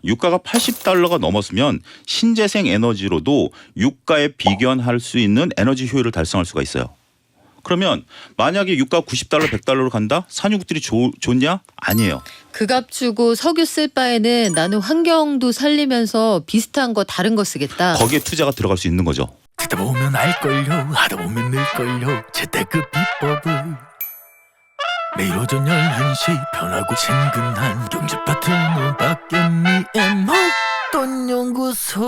유가가 80달러가 넘었으면 신재생 에너지로도 유가에 비견할 수 있는 에너지 효율을 달성할 수가 있어요. 그러면 만약에 유가 90달러, 100달러로 간다? 산유국들이 좋냐? 아니에요. 그 값 주고 석유 쓸 바에는 나는 환경도 살리면서 비슷한 거 다른 거 쓰겠다. 거기에 투자가 들어갈 수 있는 거죠. 듣다 보면 알걸요 하다 보면 늘걸요 재테크 비법을 매일 오전 11시 편하고 친근한 경제 파트너 박연미의 목돈 연구소.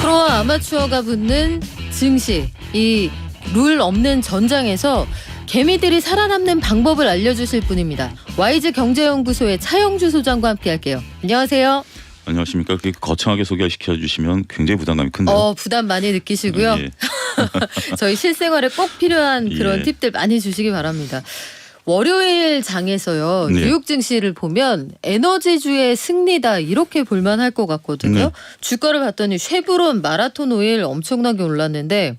프로와 아마추어가 붙는 증시, 이 룰 없는 전장에서 개미들이 살아남는 방법을 알려주실 분입니다. 와이즈 경제연구소의 차영주 소장과 함께할게요. 안녕하세요. 안녕하십니까. 그렇게 거창하게 소개시켜 주시면 굉장히 부담감이 큰데요. 부담 많이 느끼시고요. 예. 저희 실생활에 꼭 필요한 그런 예. 팁들 많이 주시기 바랍니다. 월요일 장에서요. 네. 뉴욕 증시를 보면 에너지주의 승리다 이렇게 볼만할 것 같거든요. 네. 주가를 봤더니 쉐브론, 마라톤 오일 엄청나게 올랐는데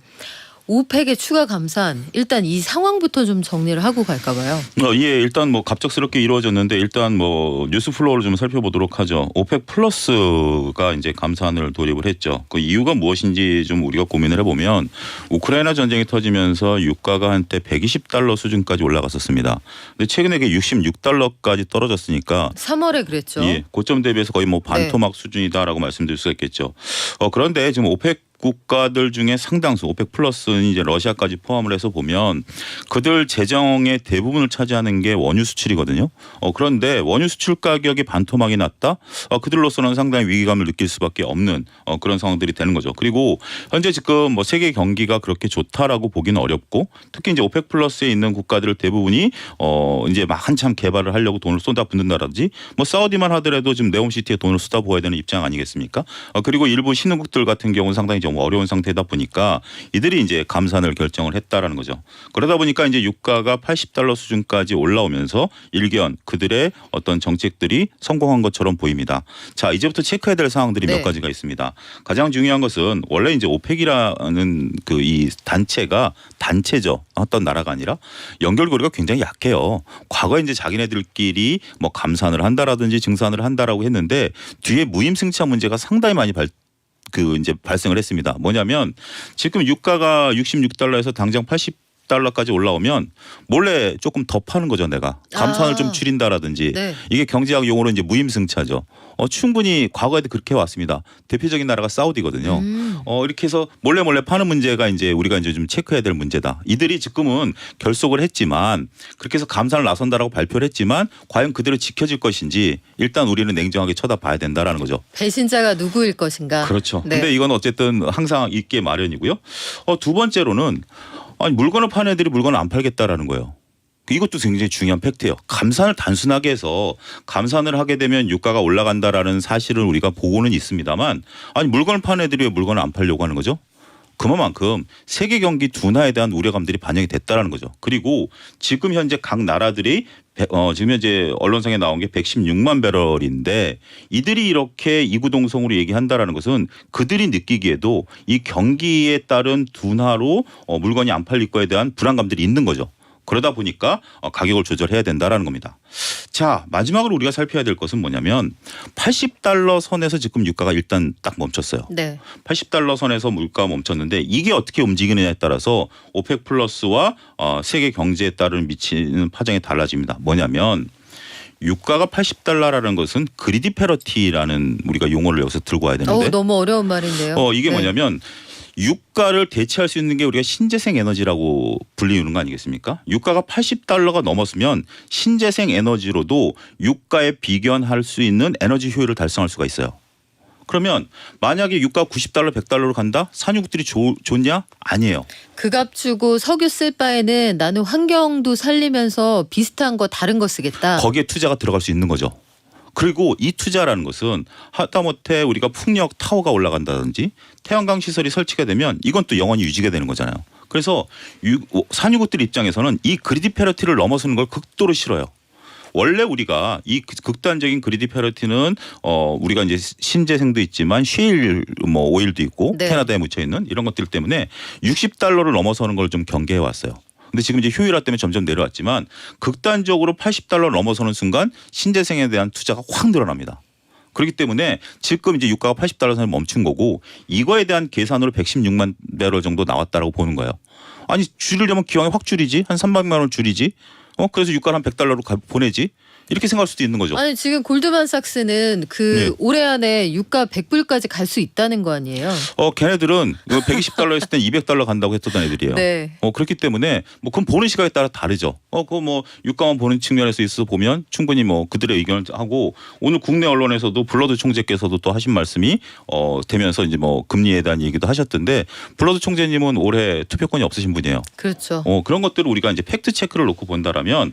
오펙의 추가 감산, 일단 이 상황부터 좀 정리를 하고 갈까 봐요. 예, 일단 뭐 갑작스럽게 이루어졌는데 일단 뭐 뉴스 플로우를 좀 살펴보도록 하죠. 오펙 플러스가 이제 감산을 돌입을 했죠. 그 이유가 무엇인지 좀 우리가 고민을 해보면 우크라이나 전쟁이 터지면서 유가가 한때 120달러 수준까지 올라갔었습니다. 근데 최근에 그게 66달러까지 떨어졌으니까 3월에 그랬죠. 예, 고점 대비해서 거의 뭐 반토막 수준이다라고 말씀드릴 수가 있겠죠. 그런데 지금 오펙 국가들 중에 상당수 오펙 플러스는 이제 러시아까지 포함을 해서 보면 그들 재정의 대부분을 차지하는 게 원유 수출이거든요. 그런데 원유 수출 가격이 반토막이 났다. 그들로서는 상당히 위기감을 느낄 수밖에 없는 그런 상황들이 되는 거죠. 그리고 현재 지금 뭐 세계 경기가 그렇게 좋다라고 보기는 어렵고 특히 이제 오펙 플러스에 있는 국가들 대부분이 이제 막 한참 개발을 하려고 돈을 쏟아붓는다든지 뭐 사우디만 하더라도 지금 네옴시티에 돈을 쏟아부어야 되는 입장 아니겠습니까? 그리고 일부 신흥국들 같은 경우는 상당히 좀 어려운 상태다 보니까 이들이 이제 감산을 결정을 했다라는 거죠. 그러다 보니까 이제 유가가 80달러 수준까지 올라오면서 일견 그들의 어떤 정책들이 성공한 것처럼 보입니다. 자, 이제부터 체크해야 될 상황들이 네. 몇 가지가 있습니다. 가장 중요한 것은 원래 이제 오펙이라는 그 이 단체가 단체죠. 어떤 나라가 아니라 연결고리가 굉장히 약해요. 과거에 이제 자기네들끼리 뭐 감산을 한다라든지 증산을 한다라고 했는데 뒤에 무임승차 문제가 상당히 많이 이제 발생을 했습니다. 뭐냐면 지금 유가가 66달러에서 당장 80달러까지 올라오면 몰래 조금 더 파는 거죠. 내가 감산을 좀 줄인다라든지 네. 이게 경제학 용어로 이제 무임승차죠. 충분히 과거에도 그렇게 왔습니다. 대표적인 나라가 사우디거든요. 이렇게 해서 몰래 파는 문제가 이제 우리가 이제 좀 체크해야 될 문제다. 이들이 지금은 결속을 했지만 그렇게 해서 감산을 나선다라고 발표를 했지만 과연 그대로 지켜질 것인지 일단 우리는 냉정하게 쳐다봐야 된다라는 거죠. 배신자가 누구일 것인가. 그렇죠. 네. 근데 이건 어쨌든 항상 있게 마련이고요. 두 번째로는 아니 물건을 파는 애들이 물건을 안 팔겠다라는 거예요. 이것도 굉장히 중요한 팩트예요. 감산을 단순하게 해서 감산을 하게 되면 유가가 올라간다라는 사실을 우리가 보고는 있습니다만 아니 물건을 파는 애들이 왜 물건을 안 팔려고 하는 거죠? 그만큼 세계 경기 둔화에 대한 우려감들이 반영이 됐다라는 거죠. 그리고 지금 현재 각 나라들이 지금 현재 언론상에 나온 게 116만 배럴인데 이들이 이렇게 이구동성으로 얘기한다라는 것은 그들이 느끼기에도 이 경기에 따른 둔화로 물건이 안 팔릴 거에 대한 불안감들이 있는 거죠. 그러다 보니까 가격을 조절해야 된다라는 겁니다. 자, 마지막으로 우리가 살펴야 될 것은 뭐냐면 80달러 선에서 지금 유가가 일단 딱 멈췄어요. 네. 80달러 선에서 물가가 멈췄는데 이게 어떻게 움직이느냐에 따라서 오펙 플러스와 세계 경제에 따른 미치는 파장이 달라집니다. 뭐냐면 유가가 80달러라는 것은 그리디 패러티라는 우리가 용어를 여기서 들고 와야 되는데 너무 어려운 말인데요. 이게 네. 뭐냐면 유가를 대체할 수 있는 게 우리가 신재생 에너지라고 불리는 거 아니겠습니까? 유가가 80달러가 넘었으면 신재생 에너지로도 유가에 비견할 수 있는 에너지 효율을 달성할 수가 있어요. 그러면 만약에 유가 90달러, 100달러로 간다? 산유국들이 좋냐? 아니에요. 그 값 주고 석유 쓸 바에는 나는 환경도 살리면서 비슷한 거 다른 거 쓰겠다. 거기에 투자가 들어갈 수 있는 거죠. 그리고 이 투자라는 것은 하다못해 우리가 풍력 타워가 올라간다든지 태양광 시설이 설치가 되면 이건 또 영원히 유지가 되는 거잖아요. 그래서 산유국들 입장에서는 이 그리디 패러티를 넘어서는 걸 극도로 싫어요. 원래 우리가 이 극단적인 그리디 패러티는 우리가 이제 신재생도 있지만 쉐일 뭐 오일도 있고 네. 캐나다에 묻혀 있는 이런 것들 때문에 60달러를 넘어서는 걸 좀 경계해 왔어요. 근데 지금 이제 효율화 때문에 점점 내려왔지만 극단적으로 $80 넘어서는 순간 신재생에 대한 투자가 확 늘어납니다. 그렇기 때문에 지금 이제 유가가 $80 선에 멈춘 거고 이거에 대한 계산으로 116만 배럴 정도 나왔다라고 보는 거예요. 아니 줄이려면 기왕에 확 줄이지 한 300만 원 줄이지. 그래서 유가를 한 $100로 보내지. 이렇게 생각할 수도 있는 거죠. 아니 지금 골드만삭스는 그 네. 올해 안에 유가 100불까지 갈 수 있다는 거 아니에요? 걔네들은 $120 했을 땐 $200 간다고 했던 애들이에요. 네. 그렇기 때문에 뭐 그건 보는 시각에 따라 다르죠. 그거 뭐 유가만 보는 측면에서 있어 보면 충분히 뭐 그들의 의견을 하고 오늘 국내 언론에서도 블러드 총재께서도 또 하신 말씀이 되면서 이제 뭐 금리에 대한 얘기도 하셨던데 블러드 총재님은 올해 투표권이 없으신 분이에요. 그렇죠. 그런 것들을 우리가 이제 팩트 체크를 놓고 본다라면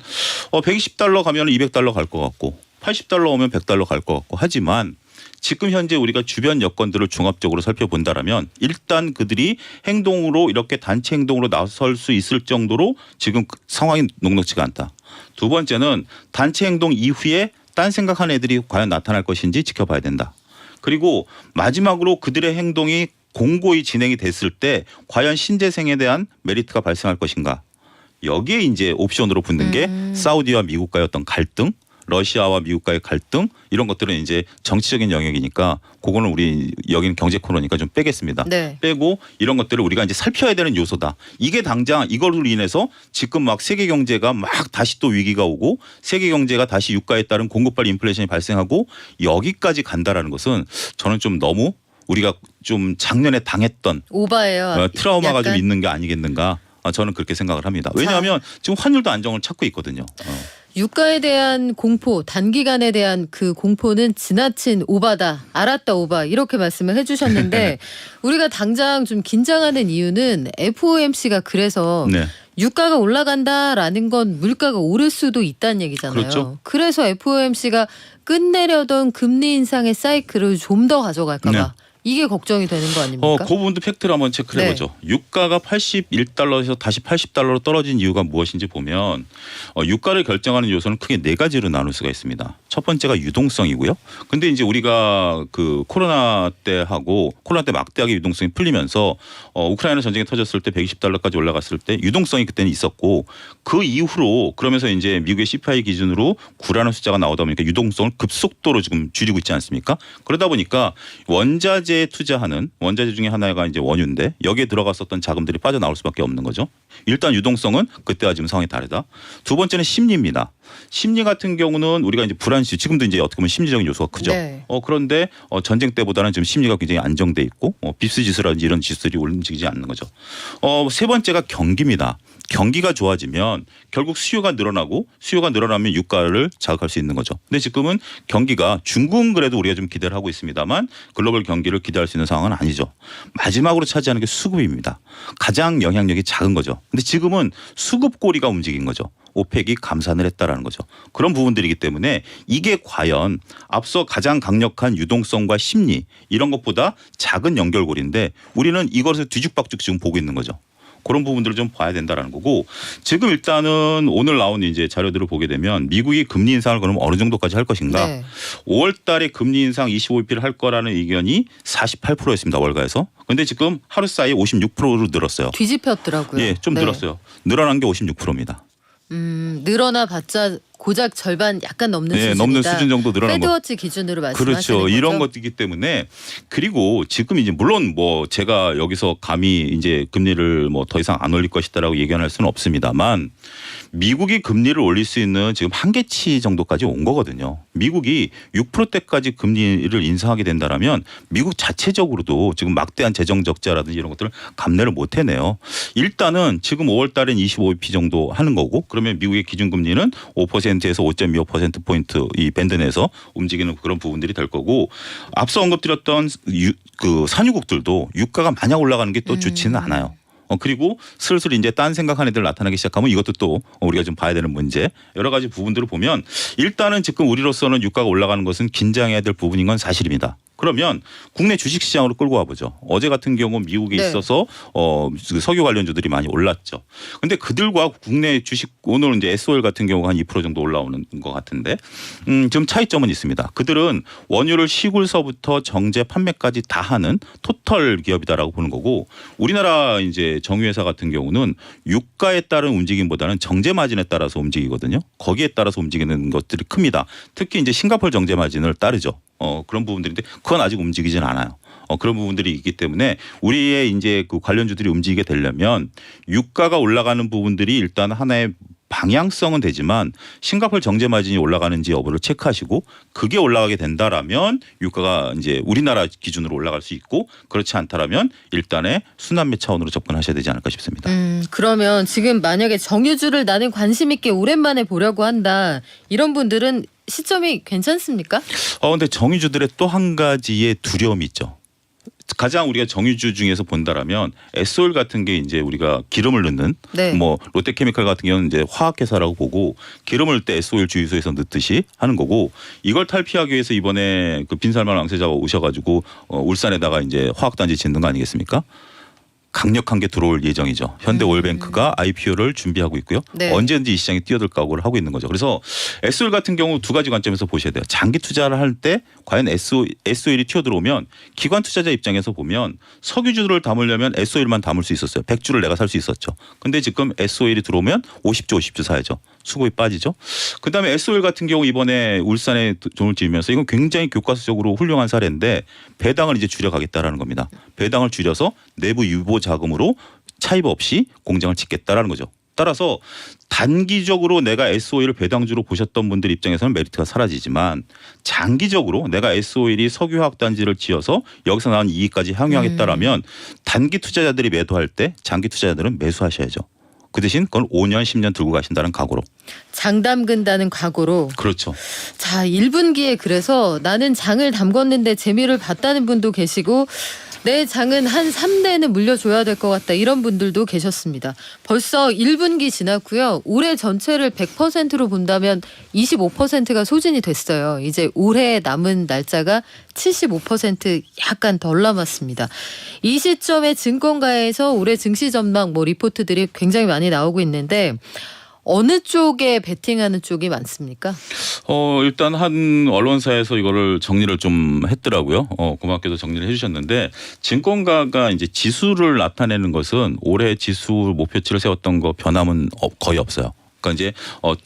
$120 가면 $200 갈 것 같고 $80 오면 $100 갈 것 같고 하지만 지금 현재 우리가 주변 여건들을 종합적으로 살펴본다라면 일단 그들이 행동으로 이렇게 단체 행동으로 나설 수 있을 정도로 지금 상황이 녹록지가 않다. 두 번째는 단체 행동 이후에 딴 생각하는 애들이 과연 나타날 것인지 지켜봐야 된다. 그리고 마지막으로 그들의 행동이 공고히 진행이 됐을 때 과연 신재생에 대한 메리트가 발생할 것인가. 여기에 이제 옵션으로 붙는 게 사우디와 미국과의 어떤 갈등, 러시아와 미국과의 갈등 이런 것들은 이제 정치적인 영역이니까 그거는 우리 여기는 경제 코너니까 좀 빼겠습니다. 네. 빼고 이런 것들을 우리가 이제 살펴야 되는 요소다. 이게 당장 이걸로 인해서 지금 막 세계 경제가 막 다시 또 위기가 오고 세계 경제가 다시 유가에 따른 공급발 인플레이션이 발생하고 여기까지 간다라는 것은 저는 좀 너무 우리가 좀 작년에 당했던 오바예요. 트라우마가 약간. 좀 있는 게 아니겠는가. 저는 그렇게 생각을 합니다. 왜냐하면 지금 환율도 안정을 찾고 있거든요. 유가에 대한 공포, 단기간에 대한 그 공포는 지나친 오바다, 알았다 오바 이렇게 말씀을 해주셨는데 우리가 당장 좀 긴장하는 이유는 FOMC가 그래서 네. 유가가 올라간다라는 건 물가가 오를 수도 있다는 얘기잖아요. 그렇죠. 그래서 FOMC가 끝내려던 금리 인상의 사이클을 좀 더 가져갈까 봐. 네. 이게 걱정이 되는 거 아닙니까? 그 부분도 팩트를 한번 체크를 해보죠. 유가가 $81에서 다시 $80로 떨어진 이유가 무엇인지 보면 유가를 결정하는 요소는 크게 네 가지로 나눌 수가 있습니다. 첫 번째가 유동성이고요. 근데 이제 우리가 그 코로나 때 막대하게 유동성이 풀리면서 우크라이나 전쟁이 터졌을 때 $120까지 올라갔을 때 유동성이 그때는 있었고 그 이후로 그러면서 이제 미국의 CPI 기준으로 9라는 숫자가 나오다 보니까 유동성을 급속도로 지금 줄이고 있지 않습니까? 그러다 보니까 원자재에 투자하는 원자재 중에 하나가 이제 원유인데 여기에 들어갔었던 자금들이 빠져나올 수밖에 없는 거죠. 일단 유동성은 그때와 지금 상황이 다르다. 두 번째는 심리입니다. 심리 같은 경우는 우리가 이제 불안시 지금도 이제 어떻게 보면 심리적인 요소가 크죠. 네. 그런데 전쟁 때보다는 지금 심리가 굉장히 안정돼 있고 빕스 지수라든지 이런 지수들이 움직이지 않는 거죠. 세 번째가 경기입니다. 경기가 좋아지면 결국 수요가 늘어나면 유가를 자극할 수 있는 거죠. 근데 지금은 경기가 중국은 그래도 우리가 좀 기대를 하고 있습니다만 글로벌 경기를 기대할 수 있는 상황은 아니죠. 마지막으로 차지하는 게 수급입니다. 가장 영향력이 작은 거죠. 근데 지금은 수급 고리가 움직인 거죠. 오펙이 감산을 했다라는 거죠. 그런 부분들이기 때문에 이게 과연 앞서 가장 강력한 유동성과 심리 이런 것보다 작은 연결고리인데 우리는 이것을 뒤죽박죽 지금 보고 있는 거죠. 그런 부분들을 좀 봐야 된다라는 거고 지금 일단은 오늘 나온 이제 자료들을 보게 되면 미국이 금리 인상을 그럼 어느 정도까지 할 것인가? 네. 5월 달에 금리 인상 25bp를 할 거라는 의견이 48%였습니다. 월가에서. 근데 지금 하루 사이에 56%로 늘었어요. 뒤집혔더라고요. 예, 좀 네. 늘었어요. 늘어난 게 56%입니다. 늘어나 봤자 고작 절반 약간 넘는 네, 수준이다. 넘는 수준 정도 늘어난 거. 페드워치 기준으로 말씀하시는 그렇죠. 거죠? 이런 것이기 때문에 그리고 지금 이제 물론 뭐 제가 여기서 감히 이제 금리를 뭐 더 이상 안 올릴 것이다라고 예견할 수는 없습니다만 미국이 금리를 올릴 수 있는 지금 한계치 정도까지 온 거거든요. 미국이 6%대까지 금리를 인상하게 된다라면 미국 자체적으로도 지금 막대한 재정 적자라든지 이런 것들을 감내를 못 해내요. 일단은 지금 5월 달엔 25bp 정도 하는 거고 그러면 미국의 기준금리는 5%에서 5.25%포인트 이 밴드 내에서 움직이는 그런 부분들이 될 거고 앞서 언급드렸던 그 산유국들도 유가가 마냥 올라가는 게 또 좋지는 않아요. 그리고 슬슬 이제 딴 생각하는 애들 나타나기 시작하면 이것도 또 우리가 좀 봐야 되는 문제 여러 가지 부분들을 보면 일단은 지금 우리로서는 유가가 올라가는 것은 긴장해야 될 부분인 건 사실입니다. 그러면 국내 주식시장으로 끌고 와보죠. 어제 같은 경우 미국에 네. 있어서 석유 관련주들이 많이 올랐죠. 근데 그들과 국내 주식 오늘 이제 SOL 같은 경우가 한 2% 정도 올라오는 것 같은데 좀 차이점은 있습니다. 그들은 원유를 시굴서부터 정제 판매까지 다 하는 토털 기업이다라고 보는 거고 우리나라 이제 정유회사 같은 경우는 유가에 따른 움직임보다는 정제 마진에 따라서 움직이거든요. 거기에 따라서 움직이는 것들이 큽니다. 특히 이제 싱가포르 정제 마진을 따르죠. 그런 부분들인데 그건 아직 움직이진 않아요. 그런 부분들이 있기 때문에 우리의 이제 그 관련주들이 움직이게 되려면 유가가 올라가는 부분들이 일단 하나의 방향성은 되지만 싱가포르 정제 마진이 올라가는지 여부를 체크하시고 그게 올라가게 된다라면 유가가 이제 우리나라 기준으로 올라갈 수 있고 그렇지 않다라면 일단의 순환매 차원으로 접근하셔야 되지 않을까 싶습니다. 그러면 지금 만약에 정유주를 나는 관심 있게 오랜만에 보려고 한다. 이런 분들은 시점이 괜찮습니까? 근데 정유주들의 또 한 가지의 두려움이 있죠. 가장 우리가 정유주 중에서 본다라면 SOL 같은 게 이제 우리가 기름을 넣는 네. 뭐 롯데케미칼 같은 경우는 이제 화학회사라고 보고 기름을 넣을 때 SOL 주유소에서 넣듯이 하는 거고 이걸 탈피하기 위해서 이번에 그 빈살만 왕세자가 오셔가지고 울산에다가 이제 화학단지 짓는 거 아니겠습니까? 강력한 게 들어올 예정이죠. 현대오일뱅크가 IPO를 준비하고 있고요. 네. 언제든지 이 시장에 뛰어들 각오를 하고 있는 거죠. 그래서 SOL 같은 경우 두 가지 관점에서 보셔야 돼요. 장기 투자를 할 때 과연 SOL이 튀어들어오면 기관 투자자 입장에서 보면 석유주를 담으려면 SOL만 담을 수 있었어요. 100주를 내가 살 수 있었죠. 근데 지금 SOL이 들어오면 50주 사야죠. 수급이 빠지죠. 그다음에 SOL 같은 경우 이번에 울산에 돈을 지으면서 이건 굉장히 교과서적으로 훌륭한 사례인데 배당을 이제 줄여가겠다라는 겁니다. 배당을 줄여서 내부 유보 자금으로 차입 없이 공장을 짓겠다라는 거죠. 따라서 단기적으로 내가 SOL을 배당주로 보셨던 분들 입장에서는 메리트가 사라지지만 장기적으로 내가 SOL이 석유화학단지를 지어서 여기서 나온 이익까지 향유하겠다라면 단기 투자자들이 매도할 때 장기 투자자들은 매수하셔야죠. 그 대신 그건 5년 10년 들고 가신다는 각오로. 장 담근다는 각오로. 그렇죠. 자, 1분기에 그래서 나는 장을 담궜는데 재미를 봤다는 분도 계시고 내 장은 한 3대는 물려줘야 될 것 같다. 이런 분들도 계셨습니다. 벌써 1분기 지났고요. 올해 전체를 100%로 본다면 25%가 소진이 됐어요. 이제 올해 남은 날짜가 75% 약간 덜 남았습니다. 이 시점에 증권가에서 올해 증시 전망 리포트들이 굉장히 많이 나오고 있는데 어느 쪽에 베팅하는 쪽이 많습니까? 일단 한 언론사에서 이거를 정리를 좀 했더라고요. 고맙게도 정리를 해주셨는데 증권가가 이제 지수를 나타내는 것은 올해 지수 목표치를 세웠던 거 변함은 거의 없어요. 그러니까 이제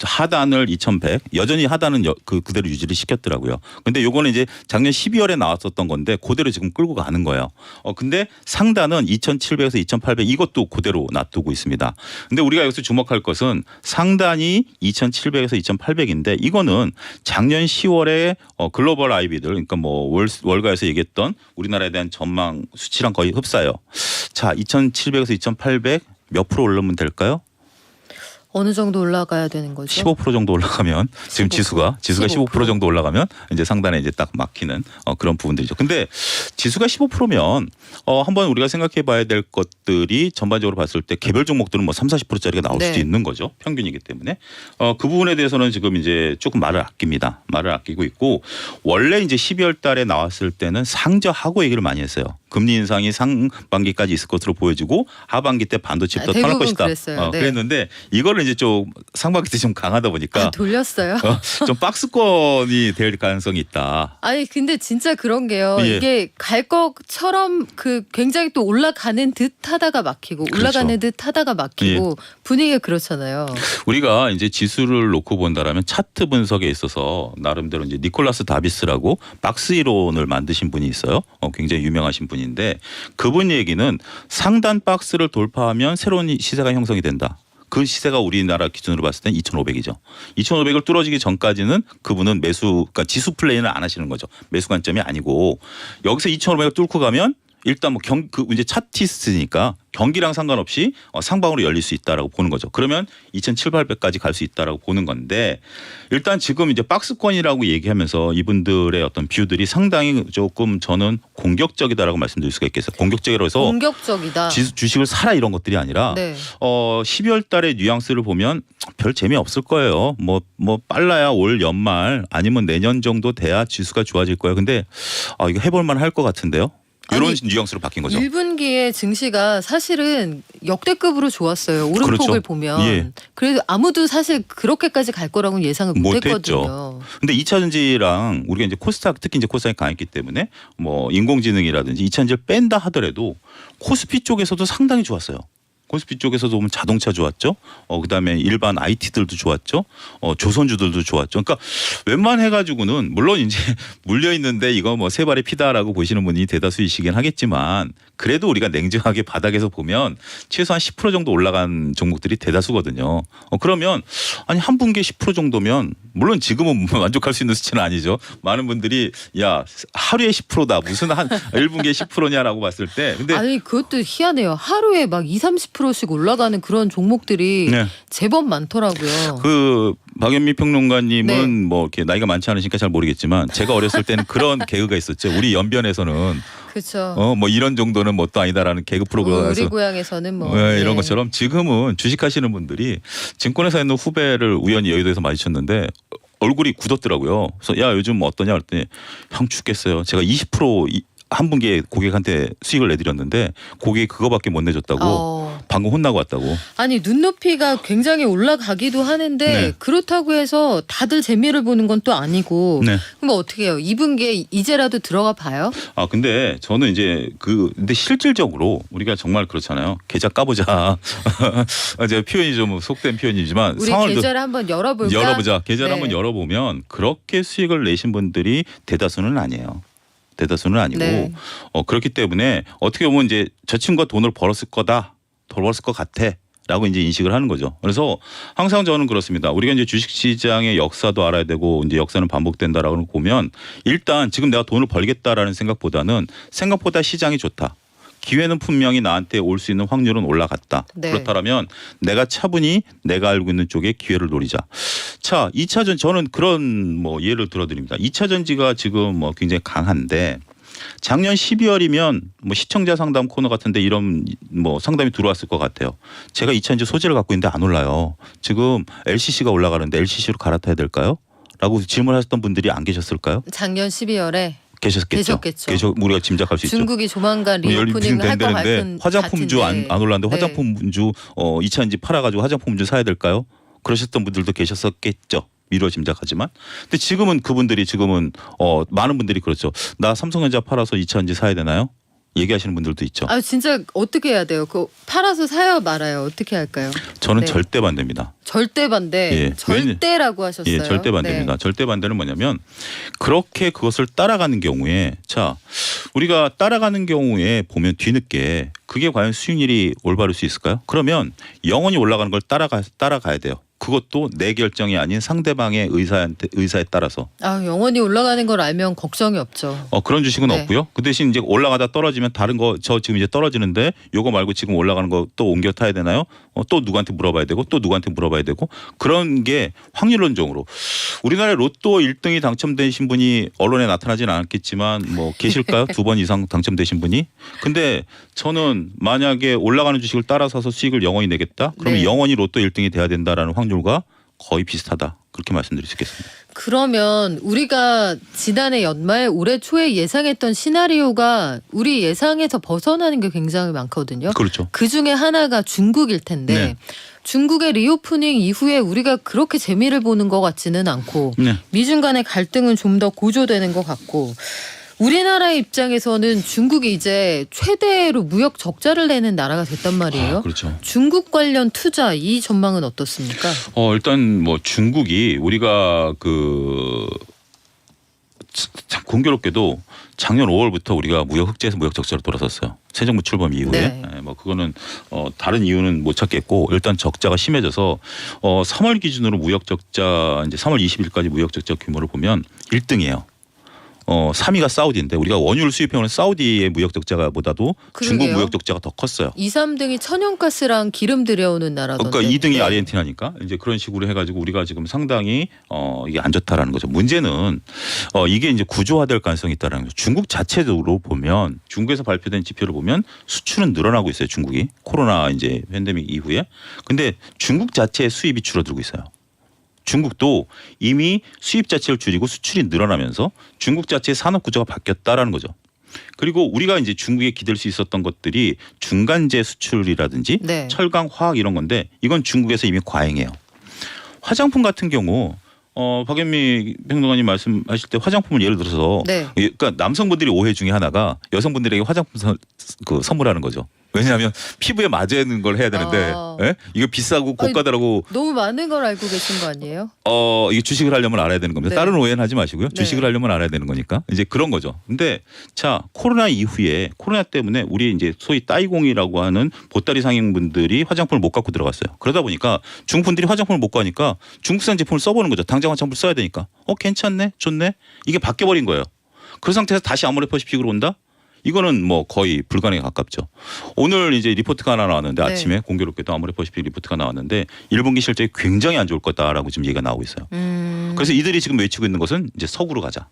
하단을 2100 여전히 하단은 그대로 유지를 시켰더라고요. 근데 요거는 이제 작년 12월에 나왔었던 건데 그대로 지금 끌고 가는 거예요. 근데 상단은 2700에서 2800 이것도 그대로 놔두고 있습니다. 근데 우리가 여기서 주목할 것은 상단이 2700에서 2800인데 이거는 작년 10월에 글로벌 IB들 그러니까 뭐 월가에서 얘기했던 우리나라에 대한 전망 수치랑 거의 흡사해요. 자, 2700에서 2800 몇 프로 올라오면 될까요? 어느 정도 올라가야 되는 거죠? 15% 정도 올라가면 지금 15%? 지수가 15% 정도 올라가면 이제 상단에 이제 딱 막히는 그런 부분들이죠. 근데 지수가 15%면 한번 우리가 생각해 봐야 될 것들이 전반적으로 봤을 때 개별 종목들은 뭐 30-40%짜리가 나올 수도 네. 있는 거죠. 평균이기 때문에. 그 부분에 대해서는 지금 이제 조금 말을 아낍니다. 말을 아끼고 있고 원래 이제 12월 달에 나왔을 때는 상저하고 얘기를 많이 했어요. 금리 인상이 상반기까지 있을 것으로 보여지고 하반기 때 반도체부터 터널 대부분 것이다. 그랬어요. 네. 그랬는데 이거를 이제 좀 상반기 때 좀 강하다 보니까 돌렸어요? 좀 박스권이 될 가능성이 있다. 아니 근데 진짜 그런 게요. 예. 이게 갈 것처럼 굉장히 또 올라가는 듯 하다가 막히고 그렇죠. 올라가는 듯 하다가 막히고 분위기가 그렇잖아요. 우리가 이제 지수를 놓고 본다라면 차트 분석에 있어서 나름대로 이제 니콜라스 다비스라고 박스 이론을 만드신 분이 있어요. 굉장히 유명하신 분인데 그분 얘기는 상단 박스를 돌파하면 새로운 시세가 형성이 된다. 그 시세가 우리나라 기준으로 봤을 땐 2,500이죠. 2,500을 뚫어지기 전까지는 그분은 그러니까 지수 플레이는 안 하시는 거죠. 매수 관점이 아니고 여기서 2,500을 뚫고 가면 일단 이제 차티스트니까 경기랑 상관없이 상방으로 열릴 수 있다라고 보는 거죠. 그러면 2,700까지 갈 수 있다라고 보는 건데 일단 지금 이제 박스권이라고 얘기하면서 이분들의 어떤 뷰들이 상당히 조금 저는 공격적이다라고 말씀드릴 수가 있겠어요. 공격적이라고 해서 공격적이다. 주식을 사라 이런 것들이 아니라 네. 12월 달에 뉘앙스를 보면 별 재미 없을 거예요. 뭐 빨라야 올 연말 아니면 내년 정도 돼야 지수가 좋아질 거예요. 근데 이거 해볼 만할 것 같은데요. 이런 아니, 뉘앙스로 바뀐 거죠. 1분기에 증시가 사실은 역대급으로 좋았어요. 오름폭을 그렇죠. 보면. 예. 그래도 아무도 사실 그렇게까지 갈 거라고는 예상을 못했거든요. 못했죠. 근데 2차전지랑 우리가 이제 코스닥 특히 이제 코스닥이 강했기 때문에 뭐 인공지능이라든지 2차전지를 뺀다 하더라도 코스피 쪽에서도 상당히 좋았어요. 코스피 쪽에서도 보면 자동차 좋았죠. 그다음에 일반 IT들도 좋았죠. 조선주들도 좋았죠. 그러니까 웬만해가지고는 물론 이제 물려 있는데 이거 뭐 세 발의 피다라고 보시는 분이 대다수이시긴 하겠지만 그래도 우리가 냉정하게 바닥에서 보면 최소한 10% 정도 올라간 종목들이 대다수거든요. 그러면 아니 한 분기에 10% 정도면 물론 지금은 만족할 수 있는 수치는 아니죠. 많은 분들이 야 하루에 10%다 무슨 한 1분기에 10%냐라고 봤을 때 근데 아니 그것도 희한해요. 하루에 막 20-30%씩 올라가는 그런 종목들이 네. 제법 많더라고요. 그 박연미 평론가님은 네. 뭐 이렇게 나이가 많지 않으시니까 잘 모르겠지만 제가 어렸을 때는 그런 개그가 있었죠. 우리 연변에서는 그렇죠. 뭐 이런 정도는 뭐 또 아니다라는 개그 프로그램에서 우리 고향에서는 뭐 이런 예. 것처럼 지금은 주식하시는 분들이 증권회사에 있는 후배를 우연히 여의도에서 마주쳤는데 얼굴이 굳었더라고요. 그래서 야 요즘 어떠냐 그랬더니 형 죽겠어요. 제가 20% 한 분기에 고객한테 수익을 내드렸는데 고객이 그거밖에 못 내줬다고 방금 혼나고 왔다고. 아니 눈높이가 굉장히 올라가기도 하는데 네. 그렇다고 해서 다들 재미를 보는 건 또 아니고 네. 그럼 어떻게 해요? 2분기에 이제라도 들어가 봐요? 근데 저는 이제 근데 실질적으로 우리가 정말 그렇잖아요. 계좌 까보자. 제가 표현이 좀 속된 표현이지만 우리 상황을 계좌를 한번 열어볼까? 열어보자. 계좌를 네. 한번 열어보면 그렇게 수익을 내신 분들이 대다수는 아니에요. 대다수는 아니고 네. 그렇기 때문에 어떻게 보면 이제 저 친구가 돈을 벌었을 거다. 벌었을 것 같아. 라고 이제 인식을 하는 거죠. 그래서 항상 저는 그렇습니다. 우리가 이제 주식시장의 역사도 알아야 되고 이제 역사는 반복된다라고 보면 일단 지금 내가 돈을 벌겠다라는 생각보다는 생각보다 시장이 좋다. 기회는 분명히 나한테 올 수 있는 확률은 올라갔다. 네. 그렇다면 내가 차분히 내가 알고 있는 쪽에 기회를 노리자. 자, 2차전 저는 그런 뭐 예를 들어드립니다. 2차전지가 지금 뭐 굉장히 강한데 작년 12월이면 뭐 시청자 상담 코너 같은데 이런 뭐 상담이 들어왔을 것 같아요. 제가 2차전지 소재를 갖고 있는데 안 올라요. 지금 LCC가 올라가는데 LCC로 갈아타야 될까요? 라고 질문하셨던 분들이 안 계셨을까요? 작년 12월에 계셨겠죠. 우리가 짐작할 수 있죠. 중국이 조만간 리오프닝 할 것 같은 화장품주 안 올랐는데 네. 화장품주 2차전지 팔아가지고 화장품주 사야 될까요? 그러셨던 분들도 계셨었겠죠. 미뤄 짐작하지만. 근데 지금은 그분들이 많은 분들이 그렇죠. 나 삼성전자 팔아서 2차전지 사야 되나요? 얘기하시는 분들도 있죠. 진짜 어떻게 해야 돼요? 그 팔아서 사요 말아요? 어떻게 할까요? 저는 네. 절대 반대입니다. 절대 반대. 예. 절대라고 하셨어요. 예, 절대 반대입니다. 네. 절대 반대는 뭐냐면 그렇게 그것을 따라가는 경우에 자 우리가 따라가는 경우에 보면 뒤늦게 그게 과연 수익률이 올바를 수 있을까요? 그러면 영원히 올라가는 걸 따라가야 돼요. 그것도 내 결정이 아닌 상대방의 의사에 따라서. 영원히 올라가는 걸 알면 걱정이 없죠. 그런 주식은 네. 없고요. 그 대신 이제 올라가다 떨어지면 다른 거 저 지금 이제 떨어지는데 요거 말고 지금 올라가는 거 또 옮겨 타야 되나요? 또 누구한테 물어봐야 되고 또 누구한테 물어봐야 되고 그런 게 확률론적으로 우리나라에 로또 1등이 당첨되신 분이 언론에 나타나지는 않았겠지만 뭐 계실까요? 2번 이상 당첨되신 분이? 근데 저는 만약에 올라가는 주식을 따라 사서 수익을 영원히 내겠다? 그러면 네. 영원히 로또 1등이 돼야 된다라는 확률과 거의 비슷하다. 그렇게 말씀드릴 수 있겠습니다. 그러면 우리가 지난해 연말 올해 초에 예상했던 시나리오가 우리 예상에서 벗어나는 게 굉장히 많거든요. 그렇죠. 그 중에 하나가 중국일 텐데 네. 중국의 리오프닝 이후에 우리가 그렇게 재미를 보는 것 같지는 않고 네. 미중 간의 갈등은 좀 더 고조되는 것 같고 우리나라의 입장에서는 중국이 이제 최대로 무역 적자를 내는 나라가 됐단 말이에요. 그렇죠. 중국 관련 투자 이 전망은 어떻습니까? 일단 뭐 중국이 우리가 참 공교롭게도 작년 5월부터 우리가 무역 흑자에서 무역 적자로 돌아섰어요. 새 정부 출범 이후에. 네. 뭐 그거는 다른 이유는 못 찾겠고 일단 적자가 심해져서 3월 기준으로 무역 적자 이제 3월 20일까지 무역 적자 규모를 보면 1등이에요. 3위가 사우디인데 우리가 원유를 수입해오는 사우디의 무역 적자보다도 중국 그러게요. 무역 적자가 더 컸어요. 2, 3등이 천연가스랑 기름 들여오는 나라던데. 그러니까 2등이 네. 아르헨티나니까 이제 그런 식으로 해가지고 우리가 지금 상당히 이게 안 좋다라는 거죠. 문제는 이게 이제 구조화될 가능성이 있다라는 거죠. 중국 자체적으로 보면 중국에서 발표된 지표를 보면 수출은 늘어나고 있어요. 중국이 코로나 이제 팬데믹 이후에. 근데 중국 자체의 수입이 줄어들고 있어요. 중국도 이미 수입 자체를 줄이고 수출이 늘어나면서 중국 자체의 산업 구조가 바뀌었다라는 거죠. 그리고 우리가 이제 중국에 기댈 수 있었던 것들이 중간재 수출이라든지 네. 철강, 화학 이런 건데 이건 중국에서 이미 과잉해요. 화장품 같은 경우 박연미 평론가님 말씀하실 때 화장품을 예를 들어서 네. 그러니까 남성분들이 오해 중에 하나가 여성분들에게 화장품 선물하는 거죠. 왜냐하면 피부에 맞는 걸 해야 되는데 예? 이거 비싸고 고가다라고 너무 많은 걸 알고 계신 거 아니에요? 이게 주식을 하려면 알아야 되는 겁니다. 네. 다른 오해는 하지 마시고요. 네. 주식을 하려면 알아야 되는 거니까 이제 그런 거죠. 근데 자 코로나 이후에 코로나 때문에 우리 이제 소위 따이공이라고 하는 보따리 상인분들이 화장품을 못 갖고 들어갔어요. 그러다 보니까 중국 분들이 화장품을 못 가니까 중국산 제품을 써보는 거죠. 당장 화장품 써야 되니까 괜찮네, 좋네 이게 바뀌어 버린 거예요. 그 상태에서 다시 아모레퍼시픽으로 온다? 이거는 뭐 거의 불가능에 가깝죠. 오늘 이제 리포트가 하나 나왔는데 네. 아침에 공교롭게도 아모레퍼시픽 리포트가 나왔는데 1분기 실적이 굉장히 안 좋을 거다라고 지금 얘기가 나오고 있어요. 그래서 이들이 지금 외치고 있는 것은 이제 서구로 가자.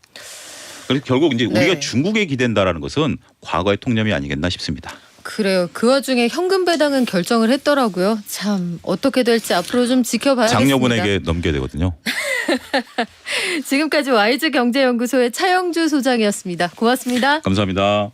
그래서 결국 이제 네. 우리가 중국에 기댄다라는 것은 과거의 통념이 아니겠나 싶습니다. 그래요. 그 와중에 현금 배당은 결정을 했더라고요. 참 어떻게 될지 앞으로 좀 지켜봐야겠습니다. 장녀분에게 넘겨야 되거든요. 지금까지 와이즈 경제연구소의 차영주 소장이었습니다. 고맙습니다. 감사합니다.